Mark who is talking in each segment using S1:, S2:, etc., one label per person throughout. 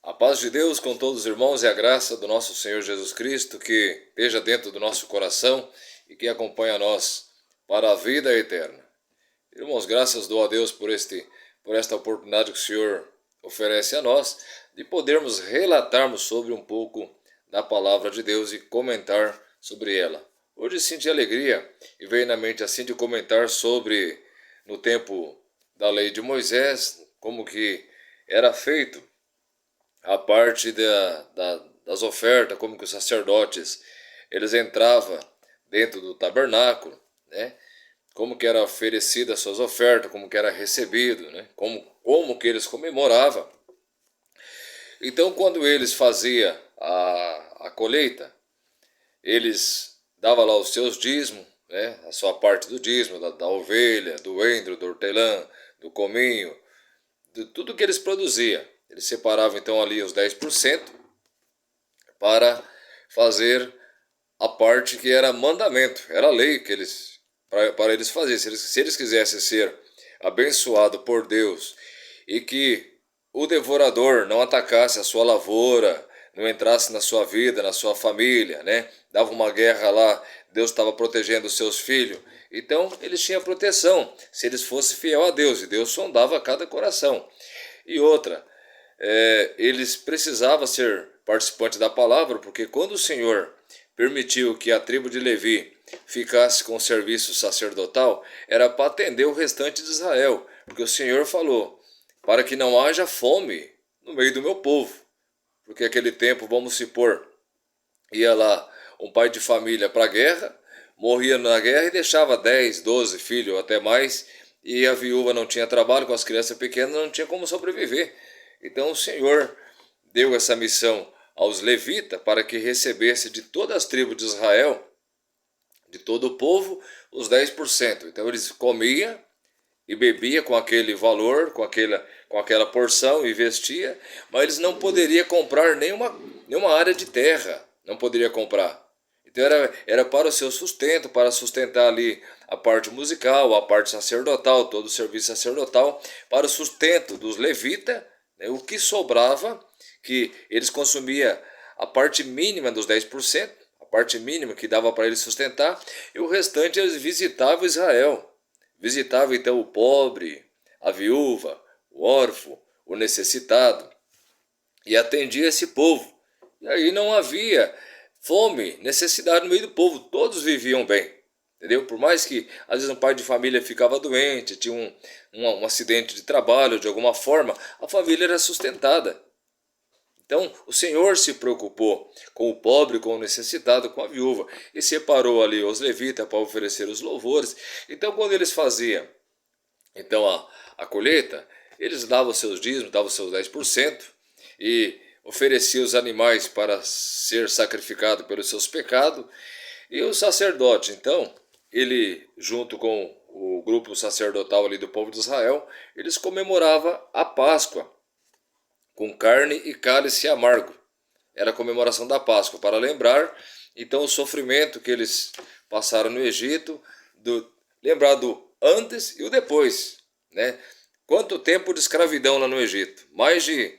S1: A paz de Deus com todos os irmãos e a graça do nosso Senhor Jesus Cristo que esteja dentro do nosso coração e que acompanha a nós para a vida eterna. Irmãos, graças dou a Deus por esta oportunidade que o Senhor oferece a nós de podermos relatarmos sobre um pouco da palavra de Deus e comentar sobre ela. Hoje senti alegria e veio na mente assim de comentar sobre no tempo da lei de Moisés, como que era feito a parte das ofertas, como que os sacerdotes eles entravam dentro do tabernáculo, né? Como que era oferecida as suas ofertas, como que era recebido, né? Como que eles comemoravam. Então, quando eles faziam a colheita, eles davam lá os seus dízimos, né? A sua parte do dízimo, da ovelha, do endro, do hortelã, do cominho, de tudo que eles produziam. Eles separavam então ali os 10% para fazer a parte que era mandamento, era lei que eles para eles fazerem. Se eles quisessem ser abençoados por Deus e que o devorador não atacasse a sua lavoura, não entrasse na sua vida, na sua família, né? Dava uma guerra lá, Deus estava protegendo os seus filhos. Então eles tinham proteção, se eles fossem fiel a Deus, e Deus sondava cada coração. E outra, eles precisavam ser participantes da palavra, porque quando o Senhor permitiu que a tribo de Levi ficasse com o serviço sacerdotal, era para atender o restante de Israel, porque o Senhor falou, para que não haja fome no meio do meu povo, porque aquele tempo, vamos supor, ia lá um pai de família para a guerra, morria na guerra e deixava 10, 12 filhos, até mais, e a viúva não tinha trabalho com as crianças pequenas, não tinha como sobreviver. Então o Senhor deu essa missão aos levitas para que recebesse de todas as tribos de Israel, de todo o povo, os 10%. Então eles comiam e bebia com aquele valor, com aquela porção e vestia, mas eles não poderiam comprar nenhuma área de terra, não poderia comprar. Então era para o seu sustento, para sustentar ali a parte musical, a parte sacerdotal, todo o serviço sacerdotal, para o sustento dos levitas, né, o que sobrava, que eles consumiam a parte mínima dos 10%, a parte mínima que dava para eles sustentar, e o restante eles visitavam Israel. Visitava então o pobre, a viúva, o órfão, o necessitado e atendia esse povo. E aí não havia fome, necessidade no meio do povo, todos viviam bem. Entendeu? Por mais que às vezes um pai de família ficava doente, tinha um acidente de trabalho, de alguma forma, a família era sustentada. Então, o Senhor se preocupou com o pobre, com o necessitado, com a viúva, e separou ali os levitas para oferecer os louvores. Então, quando eles faziam então a colheita, eles davam os seus dízimos, davam os seus 10% e ofereciam os animais para ser sacrificado pelos seus pecados. E o sacerdote, então, ele junto com o grupo sacerdotal ali do povo de Israel, eles comemoravam a Páscoa com carne e cálice amargo. Era a comemoração da Páscoa, para lembrar então o sofrimento que eles passaram no Egito, lembrar do antes e o depois, né? Quanto tempo de escravidão lá no Egito? Mais de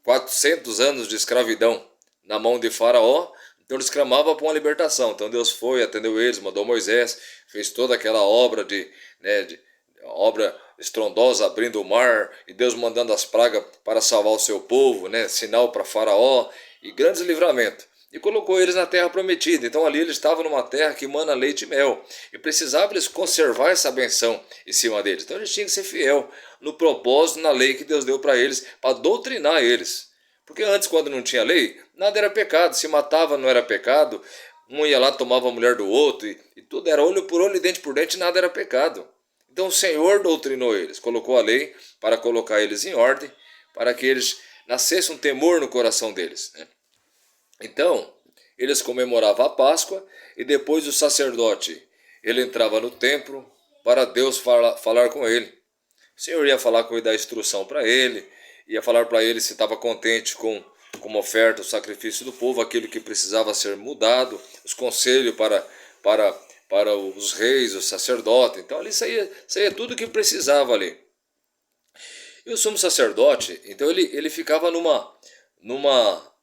S1: 400 anos de escravidão na mão de Faraó. Então eles clamavam por uma libertação. Então Deus foi, atendeu eles, mandou Moisés, fez toda aquela obra de obra estrondosa, abrindo o mar, e Deus mandando as pragas para salvar o seu povo, né? Sinal para Faraó, e grandes livramentos. E colocou eles na terra prometida. Então ali eles estavam numa terra que emana leite e mel. E precisavam eles conservar essa benção em cima deles. Então eles tinham que ser fiel no propósito, na lei que Deus deu para eles, para doutrinar eles. Porque antes, quando não tinha lei, nada era pecado. Se matava, não era pecado. Um ia lá, tomava a mulher do outro, e tudo era olho por olho e dente por dente, nada era pecado. Então o Senhor doutrinou eles, colocou a lei para colocar eles em ordem, para que eles nascesse um temor no coração deles, né? Então, eles comemoravam a Páscoa e depois o sacerdote, ele entrava no templo para Deus falar com ele. O Senhor ia falar com ele, dar instrução para ele, ia falar para ele se estava contente com uma oferta, o sacrifício do povo, aquilo que precisava ser mudado, os conselhos para os reis, os sacerdotes. Então ali saía tudo o que precisava ali. E o sumo sacerdote, então ele ficava numa,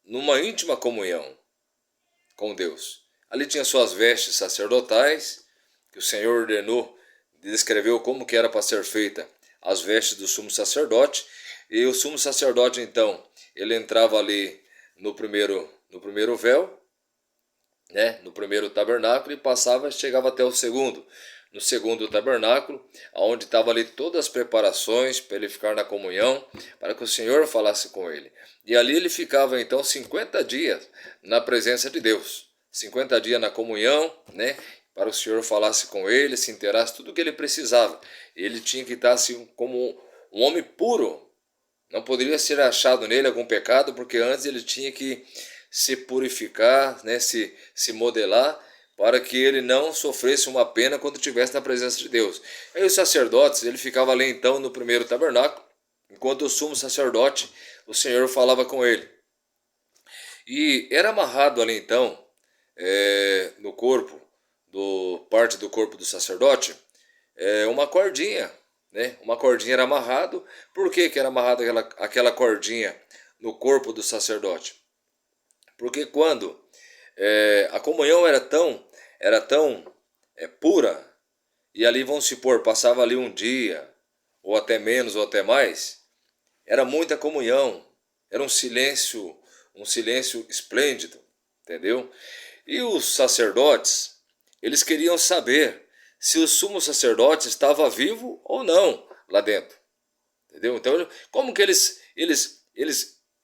S1: numa íntima comunhão com Deus. Ali tinha suas vestes sacerdotais, que o Senhor ordenou, descreveu como que era para ser feita as vestes do sumo sacerdote. E o sumo sacerdote, então, ele entrava ali no primeiro véu, né, no primeiro tabernáculo, e passava, chegava até o segundo. No segundo tabernáculo, onde estavam ali todas as preparações para ele ficar na comunhão, para que o Senhor falasse com ele. E ali ele ficava então 50 dias na presença de Deus. 50 dias na comunhão, né? Para que o Senhor falasse com ele, se inteirasse tudo o que ele precisava. Ele tinha que estar assim como um homem puro. Não poderia ser achado nele algum pecado, porque antes ele tinha que se purificar, né? se modelar, para que ele não sofresse uma pena quando estivesse na presença de Deus. Aí os sacerdotes, ele ficava ali então no primeiro tabernáculo, enquanto o sumo sacerdote, o Senhor falava com ele. E era amarrado ali então, no corpo, parte do corpo do sacerdote, uma cordinha, né? Uma cordinha era amarrado. Por que que era amarrado aquela cordinha no corpo do sacerdote? Porque quando a comunhão era tão pura, e ali vamos supor, passava ali um dia, ou até menos, ou até mais, era muita comunhão, era um silêncio esplêndido, entendeu? E os sacerdotes, eles queriam saber se o sumo sacerdote estava vivo ou não lá dentro, entendeu? Então, como que eles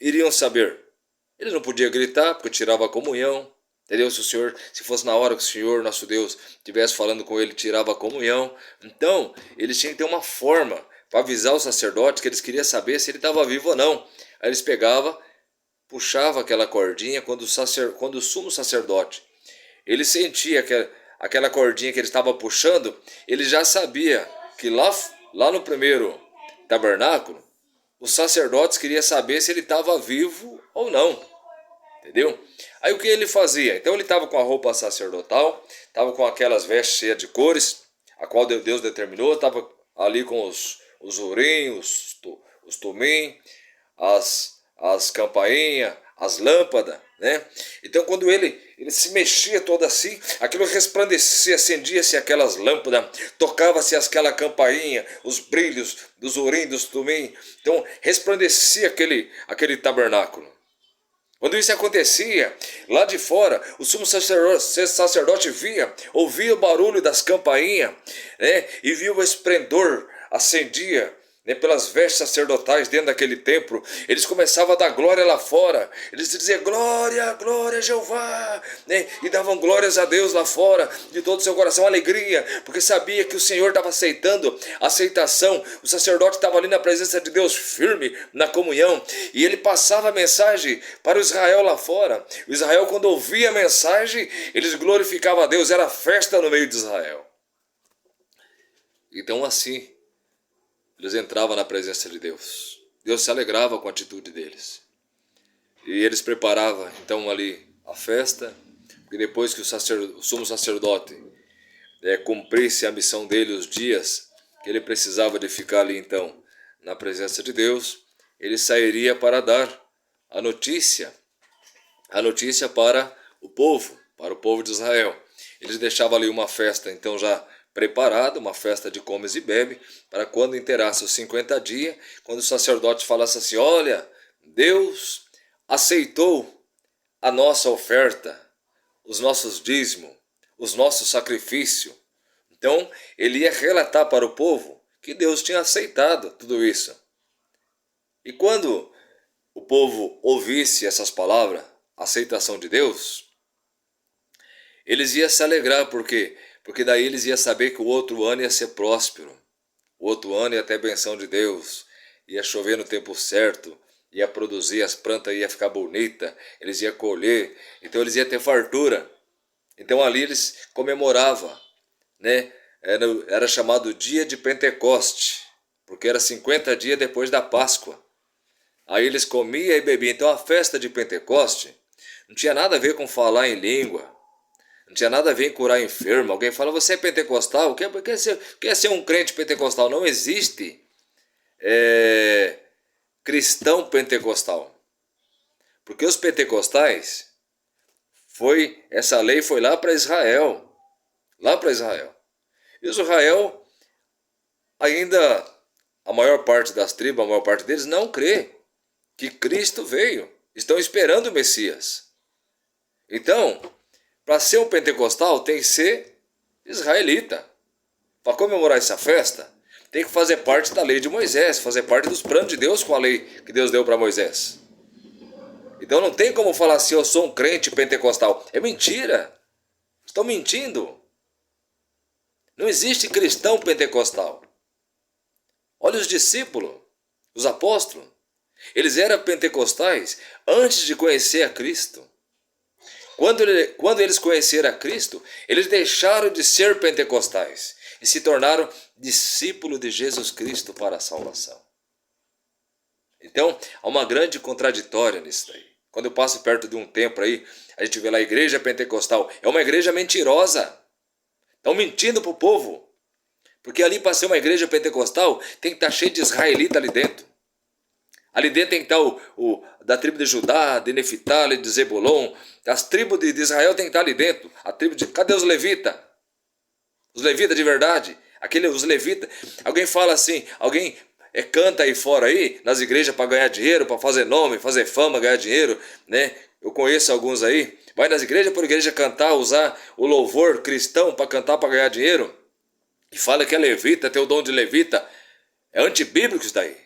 S1: iriam saber? Eles não podiam gritar, porque tirava a comunhão, entendeu? Se fosse na hora que o Senhor, nosso Deus, estivesse falando com ele, tirava a comunhão. Então, eles tinham que ter uma forma para avisar o sacerdote que eles queriam saber se ele estava vivo ou não. Aí eles pegavam, puxava aquela cordinha, quando o sumo sacerdote, ele sentia aquela cordinha que ele estava puxando, ele já sabia que lá no primeiro tabernáculo, os sacerdotes queriam saber se ele estava vivo ou não, entendeu? Aí o que ele fazia? Então ele estava com a roupa sacerdotal, estava com aquelas vestes cheias de cores, a qual Deus determinou, estava ali com os ourinhos, os tumim, as campainhas, as lâmpadas, né? Então quando ele se mexia todo assim, aquilo resplandecia, acendia-se aquelas lâmpadas, tocava-se aquela campainha, os brilhos dos ourinhos, dos tumim, então resplandecia aquele tabernáculo. Quando isso acontecia, lá de fora, o sumo sacerdote ouvia o barulho das campainhas, né? E via o esplendor, acendia, né, pelas vestes sacerdotais dentro daquele templo. Eles começavam a dar glória lá fora. Eles diziam glória, glória a Jeová, né? E davam glórias a Deus lá fora, de todo o seu coração, alegria, porque sabia que o Senhor estava aceitando a aceitação. O sacerdote estava ali na presença de Deus, firme na comunhão, e ele passava a mensagem para o Israel lá fora. O Israel, quando ouvia a mensagem, eles glorificavam a Deus, era festa no meio de Israel. Então assim, eles entravam na presença de Deus. Deus se alegrava com a atitude deles. E eles preparavam então ali a festa, porque depois que o sumo sacerdote cumprisse a missão dele, os dias que ele precisava de ficar ali então na presença de Deus, ele sairia para dar a notícia para o povo de Israel. Eles deixavam ali uma festa então já preparada, uma festa de comes e bebe, para quando inteirasse os 50 dias, quando o sacerdote falasse assim, olha, Deus aceitou a nossa oferta, os nossos dízimos, os nossos sacrifícios. Então, ele ia relatar para o povo que Deus tinha aceitado tudo isso. E quando o povo ouvisse essas palavras, aceitação de Deus, eles iam se alegrar, porque daí eles iam saber que o outro ano ia ser próspero. O outro ano ia ter a benção de Deus, ia chover no tempo certo, ia produzir, as plantas iam ficar bonitas, eles iam colher, então eles iam ter fartura. Então ali eles comemoravam, né? Era chamado dia de Pentecoste, porque era 50 dias depois da Páscoa. Aí eles comiam e bebiam. Então a festa de Pentecoste não tinha nada a ver com falar em língua, não tinha nada a ver em curar enfermo. Alguém fala, você é pentecostal? Quer ser um crente pentecostal? Não existe cristão pentecostal. Porque os pentecostais, essa lei foi lá para Israel. Lá para Israel. Israel, ainda a maior parte das tribos, a maior parte deles não crê que Cristo veio. Estão esperando o Messias. Então, para ser um pentecostal tem que ser israelita. Para comemorar essa festa, tem que fazer parte da lei de Moisés, fazer parte dos planos de Deus com a lei que Deus deu para Moisés. Então não tem como falar assim, eu sou um crente pentecostal. É mentira. Estão mentindo. Não existe cristão pentecostal. Olha os discípulos, os apóstolos. Eles eram pentecostais antes de conhecer a Cristo. Quando eles conheceram a Cristo, eles deixaram de ser pentecostais e se tornaram discípulos de Jesus Cristo para a salvação. Então, há uma grande contraditória nisso daí. Quando eu passo perto de um templo aí, a gente vê lá a igreja pentecostal. É uma igreja mentirosa. Estão mentindo para o povo. Porque ali para ser uma igreja pentecostal, tem que estar cheio de israelita ali dentro. Ali dentro tem que estar da tribo de Judá, de Neftali, de Zebulon. As tribos de Israel tem que estar ali dentro. Cadê os levitas? Os levitas de verdade. Os levitas. Alguém fala assim, alguém canta aí fora aí, nas igrejas para ganhar dinheiro, para fazer nome, fazer fama, ganhar dinheiro, né? Eu conheço alguns aí. Vai nas igrejas por igreja cantar, usar o louvor cristão para cantar, para ganhar dinheiro. E fala que é levita, tem o dom de levita. É antibíblico isso daí.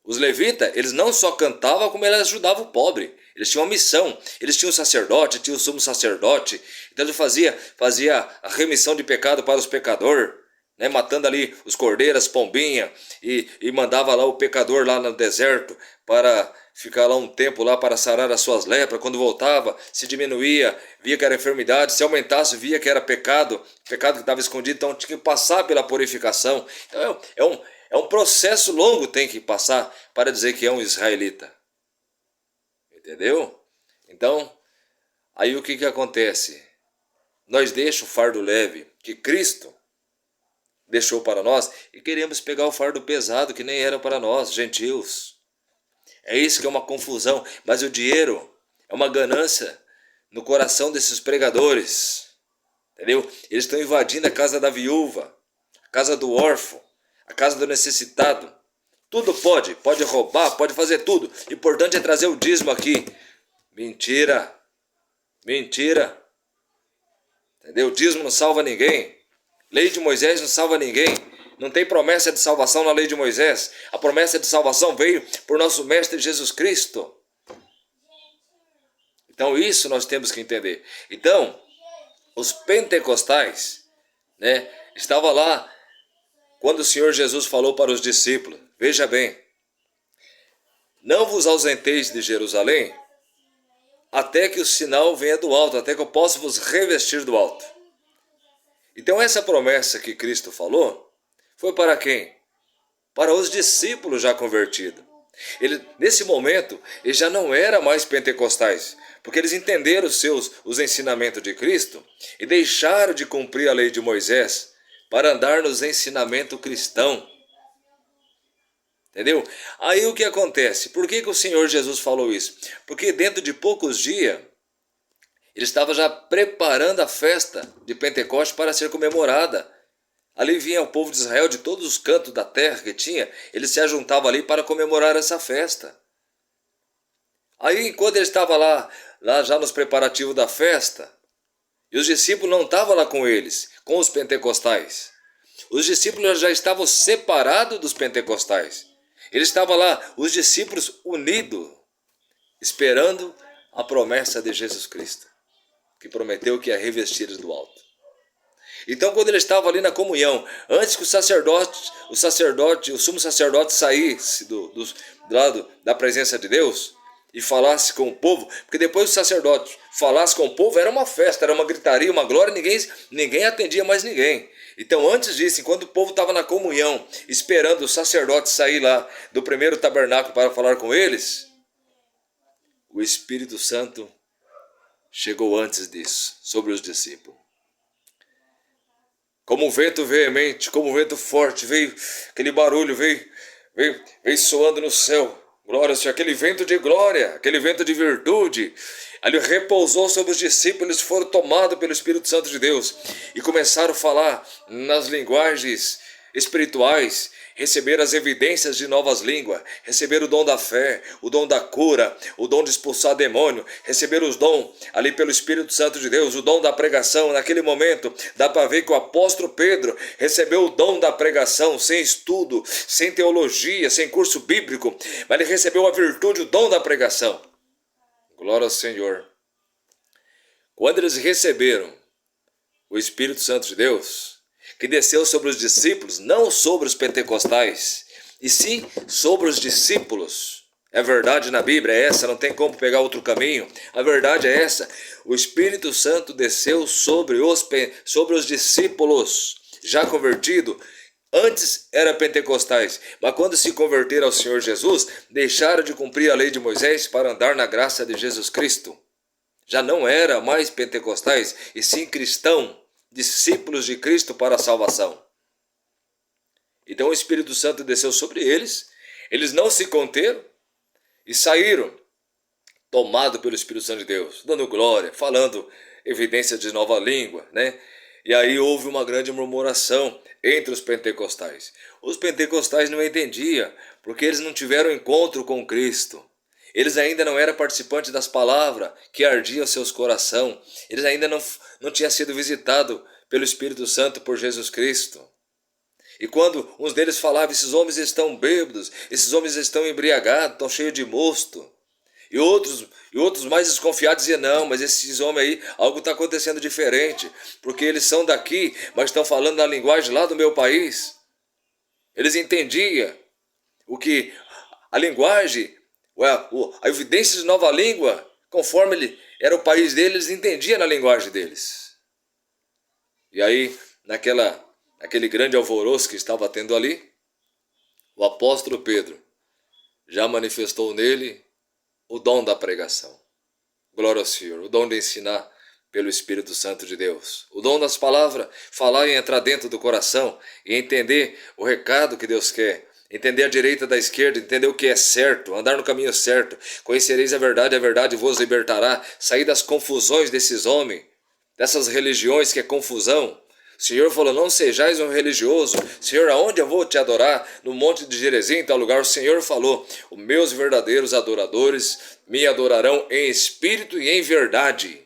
S1: Os levitas, eles não só cantavam, como eles ajudavam o pobre. Eles tinham uma missão. Eles tinham o sacerdote, tinham o sumo sacerdote. Então ele fazia a remissão de pecado para os pecadores, né? Matando ali os cordeiros, pombinha, e mandava lá o pecador lá no deserto para ficar lá um tempo lá para sarar as suas lepras. Quando voltava, se diminuía, via que era enfermidade. Se aumentasse, via que era pecado que estava escondido. Então tinha que passar pela purificação. Então é um processo longo tem que passar para dizer que é um israelita. Entendeu? Então, aí o que acontece? Nós deixamos o fardo leve que Cristo deixou para nós e queremos pegar o fardo pesado que nem era para nós, gentios. É isso que é uma confusão. Mas o dinheiro é uma ganância no coração desses pregadores. Entendeu? Eles estão invadindo a casa da viúva, a casa do órfão, a casa do necessitado. Tudo pode roubar, pode fazer tudo. O importante é trazer o dízimo aqui. Mentira. Mentira. Entendeu? O dízimo não salva ninguém. Lei de Moisés não salva ninguém. Não tem promessa de salvação na lei de Moisés. A promessa de salvação veio por nosso Mestre Jesus Cristo. Então isso nós temos que entender. Então, os pentecostais, né, estavam lá quando o Senhor Jesus falou para os discípulos, veja bem, não vos ausenteis de Jerusalém, até que o sinal venha do alto, até que eu possa vos revestir do alto. Então essa promessa que Cristo falou, foi para quem? Para os discípulos já convertidos. Nesse momento, eles já não eram mais pentecostais, porque eles entenderam os ensinamentos de Cristo e deixaram de cumprir a lei de Moisés, para andar nos ensinamentos cristãos. Entendeu? Aí o que acontece? Por que o Senhor Jesus falou isso? Porque dentro de poucos dias, ele estava já preparando a festa de Pentecostes para ser comemorada. Ali vinha o povo de Israel de todos os cantos da terra que tinha, eles se ajuntavam ali para comemorar essa festa. Aí enquanto ele estava lá já nos preparativos da festa, e os discípulos não estavam lá com eles, com os pentecostais. Os discípulos já estavam separados dos pentecostais. Eles estavam lá, os discípulos unidos, esperando a promessa de Jesus Cristo, que prometeu que ia revestir eles do alto. Então quando ele estava ali na comunhão, antes que o sumo sacerdote saísse do lado da presença de Deus, e falasse com o povo, porque depois o sacerdote falasse com o povo, era uma festa, era uma gritaria, uma glória, ninguém atendia mais ninguém. Então antes disso, enquanto o povo estava na comunhão, esperando o sacerdote sair lá do primeiro tabernáculo para falar com eles, o Espírito Santo chegou antes disso, sobre os discípulos. Como um vento veemente, como um vento forte, veio aquele barulho, veio soando no céu. Glória ao Senhor, aquele vento de glória, aquele vento de virtude, ali repousou sobre os discípulos, eles foram tomados pelo Espírito Santo de Deus e começaram a falar nas linguagens espirituais, receberam as evidências de novas línguas, receberam o dom da fé, o dom da cura, o dom de expulsar demônio, receberam os dons ali pelo Espírito Santo de Deus, o dom da pregação. Naquele momento dá para ver que o apóstolo Pedro recebeu o dom da pregação sem estudo, sem teologia, sem curso bíblico, mas ele recebeu a virtude, o dom da pregação. Glória ao Senhor. Quando eles receberam o Espírito Santo de Deus, que desceu sobre os discípulos, não sobre os pentecostais, e sim sobre os discípulos. É verdade na Bíblia, é essa, não tem como pegar outro caminho. A verdade é essa. O Espírito Santo desceu sobre os discípulos, já convertidos. Antes era pentecostais, mas quando se converteram ao Senhor Jesus, deixaram de cumprir a lei de Moisés para andar na graça de Jesus Cristo. Já não era mais pentecostais, e sim cristão, discípulos de Cristo para a salvação. Então o Espírito Santo desceu sobre eles, eles não se conteram e saíram tomados pelo Espírito Santo de Deus, dando glória, falando evidência de nova língua, né? E aí houve uma grande murmuração entre os pentecostais. Os pentecostais não entendiam, porque eles não tiveram encontro com Cristo. Eles ainda não eram participantes das palavras que ardiam seus corações. Eles ainda não tinham sido visitados pelo Espírito Santo por Jesus Cristo. E quando uns deles falavam, esses homens estão bêbados, esses homens estão embriagados, estão cheios de mosto. E outros mais desconfiados diziam, não, mas esses homens aí, algo está acontecendo diferente, porque eles são daqui, mas estão falando na linguagem lá do meu país. Eles entendiam a linguagem, a evidência de nova língua, conforme ele era o país deles, eles entendiam na linguagem deles. E aí, naquele grande alvoroço que estava tendo ali, o apóstolo Pedro já manifestou nele o dom da pregação. Glória ao Senhor, o dom de ensinar pelo Espírito Santo de Deus. O dom das palavras, falar e entrar dentro do coração e entender o recado que Deus quer. Entender a direita da esquerda, entender o que é certo, andar no caminho certo. Conhecereis a verdade vos libertará. Sair das confusões desses homens, dessas religiões que é confusão. O Senhor falou, não sejais um religioso. Senhor, aonde eu vou te adorar? No monte de Gerezim, em tal lugar. O Senhor falou, os meus verdadeiros adoradores me adorarão em espírito e em verdade.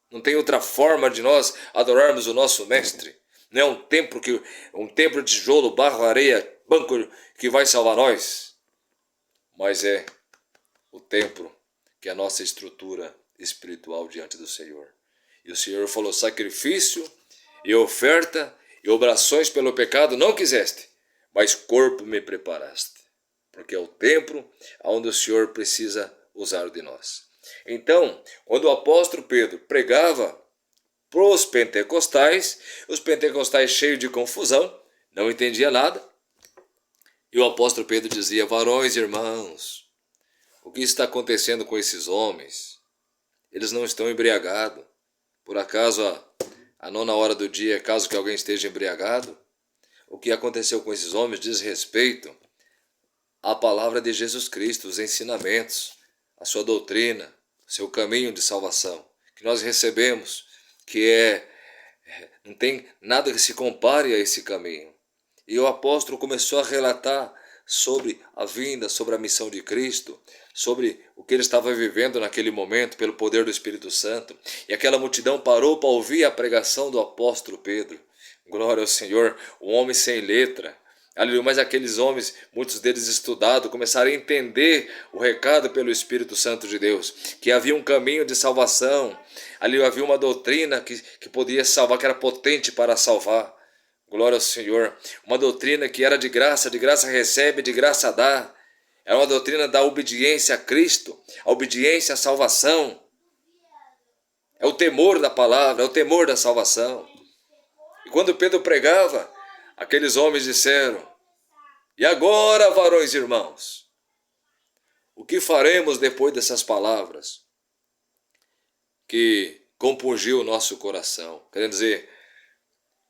S1: Não tem outra forma de nós adorarmos o nosso mestre. Não é um templo de tijolo, barro, areia, banco que vai salvar nós. Mas é o templo que é a nossa estrutura espiritual diante do Senhor. E o Senhor falou, sacrifício e oferta e obrações pelo pecado não quiseste, mas corpo me preparaste. Porque é o templo onde o Senhor precisa usar de nós. Então, quando o apóstolo Pedro pregava para os pentecostais cheios de confusão, não entendia nada. E o apóstolo Pedro dizia, varões e irmãos, o que está acontecendo com esses homens? Eles não estão embriagados. Por acaso a 9ª do dia, caso que alguém esteja embriagado? O que aconteceu com esses homens diz respeito à palavra de Jesus Cristo, os ensinamentos, a sua doutrina, o seu caminho de salvação, que nós recebemos, que não tem nada que se compare a esse caminho. E o apóstolo começou a relatar sobre a vinda, sobre a missão de Cristo, sobre o que ele estava vivendo naquele momento pelo poder do Espírito Santo. E aquela multidão parou para ouvir a pregação do apóstolo Pedro. Glória ao Senhor, um homem sem letra. Aleluia, mas aqueles homens, muitos deles estudados, começaram a entender o recado pelo Espírito Santo de Deus, que havia um caminho de salvação, ali havia uma doutrina que podia salvar, que era potente para salvar. Glória ao Senhor, uma doutrina que era de graça recebe, de graça dá. Era uma doutrina da obediência a Cristo, a obediência à salvação. É o temor da palavra, é o temor da salvação. E quando Pedro pregava, aqueles homens disseram, e agora, varões e irmãos, o que faremos depois dessas palavras que compungiu o nosso coração? Querendo dizer,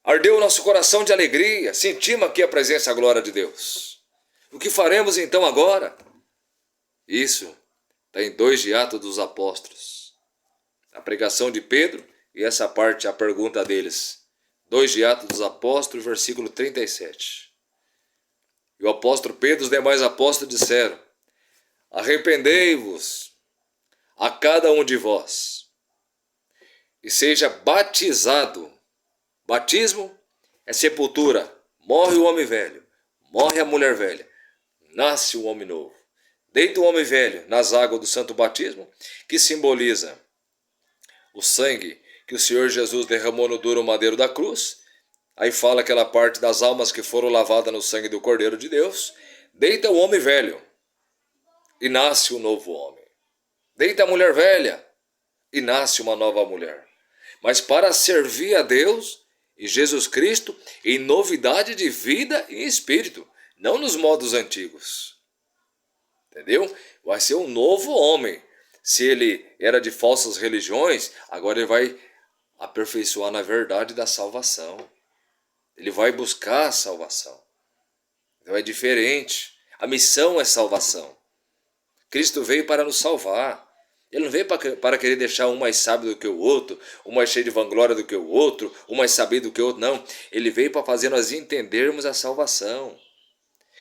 S1: ardeu o nosso coração de alegria, sentimos aqui a presença e a glória de Deus. O que faremos então agora? Isso está em 2 de Atos dos Apóstolos. A pregação de Pedro e essa parte, a pergunta deles. 2 de Atos dos Apóstolos, versículo 37. E o apóstolo Pedro e os demais apóstolos disseram: arrependei-vos a cada um de vós e seja batizado. Batismo é sepultura. Morre o homem velho, morre a mulher velha, nasce o homem novo. Deita o homem velho nas águas do santo batismo, que simboliza o sangue que o Senhor Jesus derramou no duro madeiro da cruz. Aí fala aquela parte das almas que foram lavadas no sangue do Cordeiro de Deus. Deita o homem velho e nasce um novo homem. Deita a mulher velha e nasce uma nova mulher. Mas para servir a Deus e Jesus Cristo em novidade de vida e espírito, não nos modos antigos. Entendeu? Vai ser um novo homem. Se ele era de falsas religiões, agora ele vai aperfeiçoar na verdade da salvação. Ele vai buscar a salvação. Então é diferente. A missão é salvação. Cristo veio para nos salvar. Ele não veio para querer deixar um mais sábio do que o outro, um mais cheio de vanglória do que o outro, um mais sabido do que o outro. Não. Ele veio para fazer nós entendermos a salvação.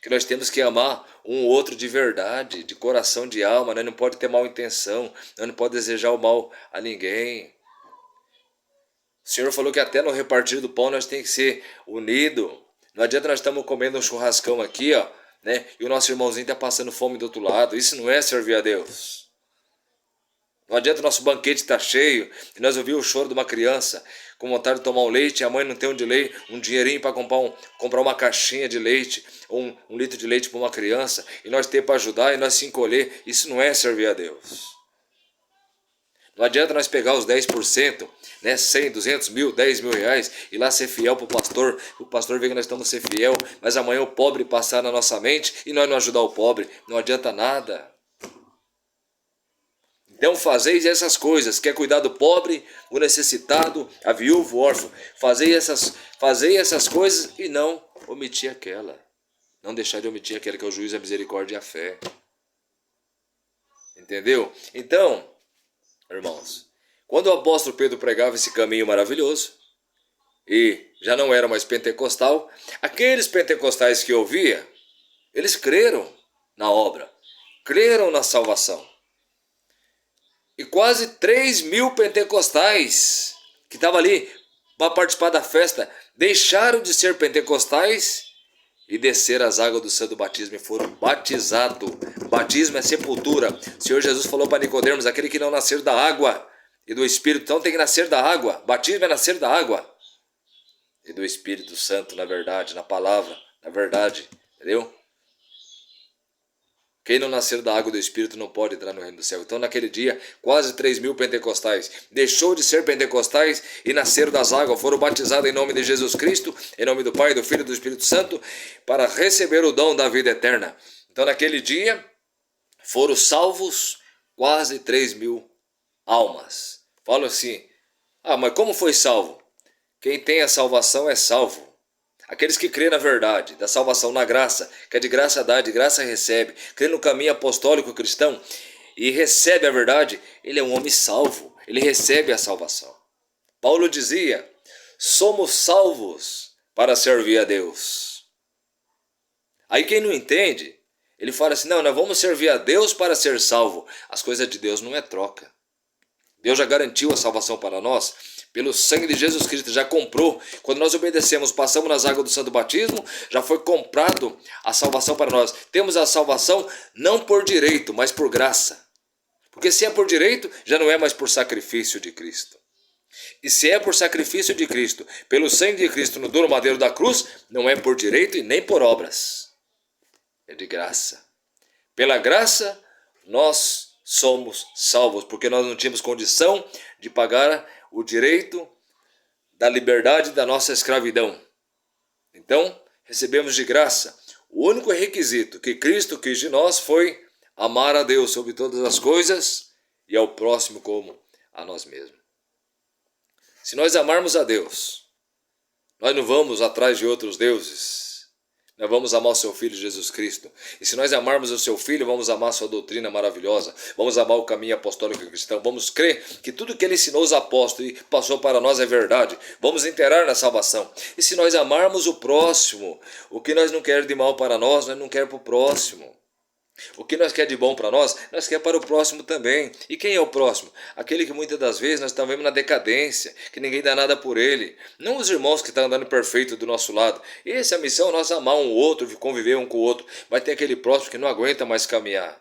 S1: Que nós temos que amar um outro de verdade, de coração, de alma. Nós não podemos ter mal intenção. Nós não podemos desejar o mal a ninguém. O Senhor falou que até no repartir do pão nós temos que ser unidos. Não adianta nós estamos comendo um churrascão aqui, ó, né? E o nosso irmãozinho está passando fome do outro lado. Isso não é servir a Deus. Não adianta o nosso banquete estar cheio e nós ouvimos o choro de uma criança com vontade de tomar um leite e a mãe não tem um dinheirinho para comprar uma caixinha de leite ou um litro de leite para uma criança e nós ter para ajudar e nós se encolher. Isso não é servir a Deus. Não adianta nós pegar os 10%, né, 100, 200 mil, 10 mil reais e lá ser fiel para o pastor ver que nós estamos ser fiel, mas amanhã o pobre passar na nossa mente e nós não ajudar o pobre. Não adianta nada. Então fazeis essas coisas, quer cuidar do pobre, o necessitado, a viúva, o órfão. Fazei essas coisas e não omitir aquela. Não deixar de omitir aquela que é o juízo, a misericórdia e a fé. Entendeu? Então, irmãos, quando o apóstolo Pedro pregava esse caminho maravilhoso, e já não era mais pentecostal, aqueles pentecostais que ouvia, eles creram na obra, creram na salvação. E quase 3 mil pentecostais que estavam ali para participar da festa deixaram de ser pentecostais e desceram as águas do santo batismo e foram batizados. Batismo é sepultura. O Senhor Jesus falou para Nicodemos: aquele que não nascer da água e do Espírito, então tem que nascer da água. Batismo é nascer da água e do Espírito Santo, na verdade, na palavra, na verdade, entendeu? Quem não nascer da água do Espírito não pode entrar no reino do céu. Então naquele dia, quase 3 mil pentecostais deixou de ser pentecostais e nasceram das águas, foram batizados em nome de Jesus Cristo, em nome do Pai, do Filho e do Espírito Santo, para receber o dom da vida eterna. Então naquele dia foram salvos quase 3 mil almas. Falo assim: mas como foi salvo? Quem tem a salvação é salvo. Aqueles que crêem na verdade, da salvação, na graça, que é de graça dá, de graça recebe, crê no caminho apostólico cristão e recebe a verdade, ele é um homem salvo, ele recebe a salvação. Paulo dizia: somos salvos para servir a Deus. Aí quem não entende, ele fala assim: não, nós vamos servir a Deus para ser salvo. As coisas de Deus não é troca. Deus já garantiu a salvação para nós. Pelo sangue de Jesus Cristo, já comprou. Quando nós obedecemos, passamos nas águas do santo batismo, já foi comprado a salvação para nós. Temos a salvação não por direito, mas por graça. Porque se é por direito, já não é mais por sacrifício de Cristo. E se é por sacrifício de Cristo, pelo sangue de Cristo no duro madeiro da cruz, não é por direito e nem por obras. É de graça. Pela graça, nós somos salvos, porque nós não tínhamos condição de pagar o direito da liberdade da nossa escravidão. Então, recebemos de graça. O único requisito que Cristo quis de nós foi amar a Deus sobre todas as coisas e ao próximo como a nós mesmos. Se nós amarmos a Deus, nós não vamos atrás de outros deuses, Nós vamos amar o seu Filho Jesus Cristo. E se nós amarmos o seu Filho, vamos amar a sua doutrina maravilhosa. Vamos amar o caminho apostólico cristão. Vamos crer que tudo que ele ensinou os apóstolos e passou para nós é verdade. Vamos inteirar na salvação. E se nós amarmos o próximo, o que nós não queremos de mal para nós não queremos para o próximo. O que nós quer de bom para nós quer para o próximo também. E quem é o próximo? Aquele que muitas das vezes nós estamos vendo na decadência, que ninguém dá nada por ele. Não os irmãos que estão andando perfeito do nosso lado. Essa é a missão, nós amar um outro, conviver um com o outro. Vai ter aquele próximo que não aguenta mais caminhar.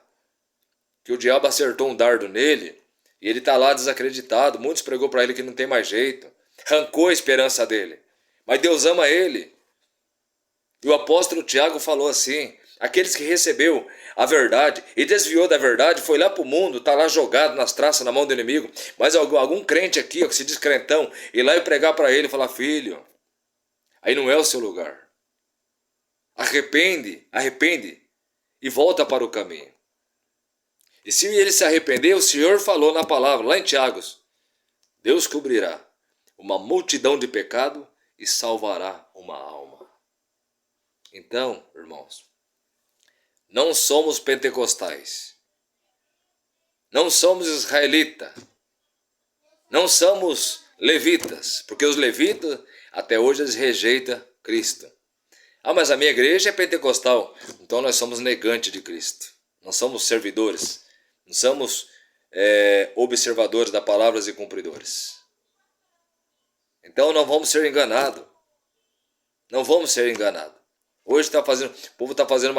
S1: Que o diabo acertou um dardo nele e ele está lá desacreditado. Muitos pregou para ele que não tem mais jeito. Arrancou a esperança dele. Mas Deus ama ele. E o apóstolo Tiago falou assim: aqueles que recebeu a verdade e desviou da verdade, foi lá para o mundo, está lá jogado nas traças, na mão do inimigo. Mas algum crente aqui, ó, que se diz crentão, ir lá e pregar para ele e falar: filho, aí não é o seu lugar. Arrepende e volta para o caminho. E se ele se arrepender, o Senhor falou na palavra, lá em Tiago: Deus cobrirá uma multidão de pecado e salvará uma alma. Então, irmãos, não somos pentecostais, não somos israelitas, não somos levitas, porque os levitas até hoje eles rejeitam Cristo. Ah, mas a minha igreja é pentecostal, então nós somos negantes de Cristo, não somos servidores, não somos observadores da palavra e cumpridores. Então não vamos ser enganados, não vamos ser enganados. Hoje o povo está fazendo uma